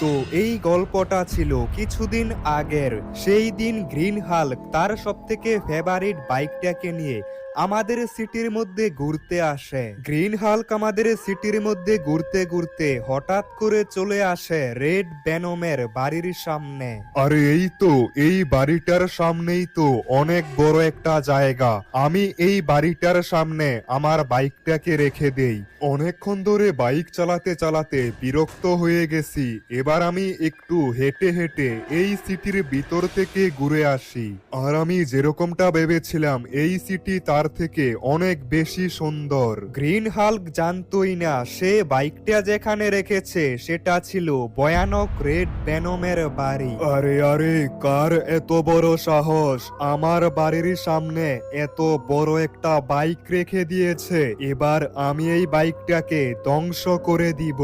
তো এই গল্পটা ছিল কিছুদিন আগের। সেই দিন গ্রিন হাল্ক তার সবথেকে ফেভারিট বাইকটাকে নিয়ে আমাদের সিটির মধ্যে ঘুরতে আসে। গ্রিন হাল্ক আমাদের সিটির মধ্যে ঘুরতে ঘুরতে হঠাৎ করে চলে আসে রেড ভেনমের বাড়ির সামনে। আরে এই তো, এই বাড়িটার সামনেই তো অনেক বড় একটা জায়গা। আমি এই বাড়িটার সামনে আমার বাইকটাকে রেখে দেই। অনেকক্ষণ ধরে বাইক চালাতে চালাতে বিরক্ত হয়ে গেছি। এবার আমি একটু হেঁটে হেঁটে এই সিটির ভিতর থেকে ঘুরে আসি। আর আমি যেরকমটা ভেবেছিলাম এই সিটি তার থেকে অনেক বেশি সুন্দর। গ্রিন হাল্ক জানতোই না সে বাইকটা যেখানে রেখেছে সেটা ছিল ভয়ানক রেড ভেনমের বাড়ি। আরে আরে, কার এত বড় সাহস আমার বাড়ির সামনে এত বড় একটা বাইক রেখে দিয়েছে? এবার আমি এই বাইকটাকে ধ্বংস করে দিব।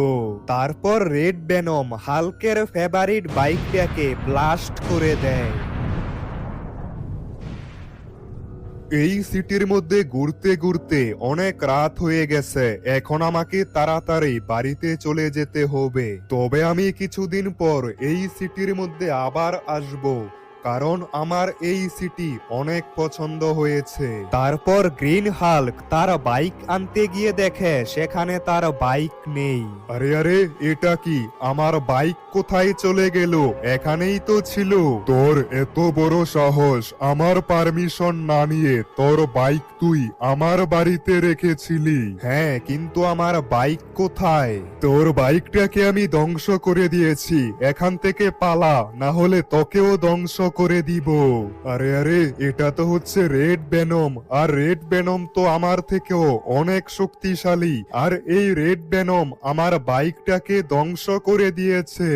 তারপর রেড ভেনম হাল্কের ফেভারিট বাইকটাকে ব্লাস্ট করে দেয়। এই সিটির মধ্যে ঘুরতে ঘুরতে অনেক রাত হয়ে গেছে। এখন আমাকে তাড়াতাড়ি বাড়িতে চলে যেতে হবে। তবে আমি কিছুদিন পর এই সিটির মধ্যে আবার আসব, কারণ আমার এই সিটি অনেক পছন্দ হয়েছে। তারপর গ্রিন হাল্ক তার বাইক আনতে গিয়ে দেখে সেখানে তার বাইক নেই। আরে আরে, এটা কি? আমার বাইক কোথায় চলে গেল? এখানেই তো ছিল। তোর এত বড় সাহস, আমার পারমিশন না নিয়ে তোর বাইক তুই আমার বাড়িতে রেখেছিলি? হ্যাঁ, কিন্তু আমার বাইক কোথায়? তোর বাইকটাকে আমি ধ্বংস করে দিয়েছি। এখান থেকে পালা, না হলে তোকেও ধ্বংস করে দিব। আরে আরে, এটা তো হচ্ছে রেড ভেনম, আর রেড ভেনম তো আমার থেকেও অনেক শক্তিশালী। আর এই রেড ভেনম আমার বাইকটাকে ধ্বংস করে দিয়েছে।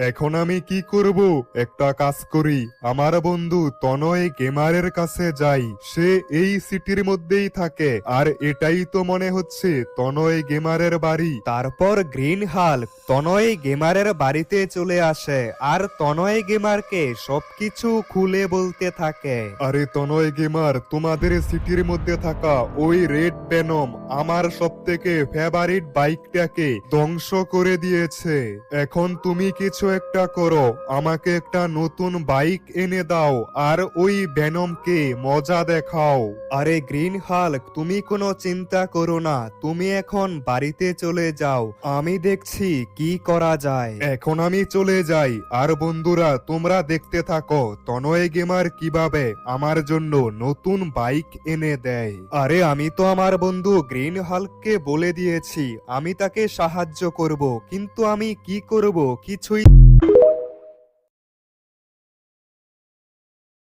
এখন আমি কি করব? একটা কাজ করি, আমার বন্ধু তনয় গেমারের কাছে যাই। সে এই সিটির মধ্যেই থাকে, আর এটাই তো মনে হচ্ছে তনয় গেমারের বাড়ি। তারপর গ্রিন হাল্ক তনয় গেমারের বাড়িতে চলে আসে আর তনয় গেমারকে সবকিছু খুলে বলতে থাকে। আরে তনয় গেমার, তোমাদের সিটির মধ্যে থাকা ওই রেড ভেনম আমার সবথেকে ফেভারিট বাইকটাকে ধ্বংস করে দিয়েছে। এখন তুমি কিছু একটা করো, আমাকে একটা নতুন বাইক এনে দাও আর ওই ভেনমকে মজা দেখাও। আরে গ্রিন হাল্ক, তুমি কোনো চিন্তা করো না, তুমি এখন বাড়িতে চলে যাও, আমি দেখছি কি করা যায়। এখন আমি চলে যাই, আর বন্ধুরা তোমরা দেখতে থাকো তনয় গেমার কিভাবে আমার জন্য নতুন বাইক এনে দেয়। আরে আমি তো আমার বন্ধু গ্রিন হাল্ককে বলে দিয়েছি আমি তাকে সাহায্য করব, কিন্তু আমি কি করব কিছুই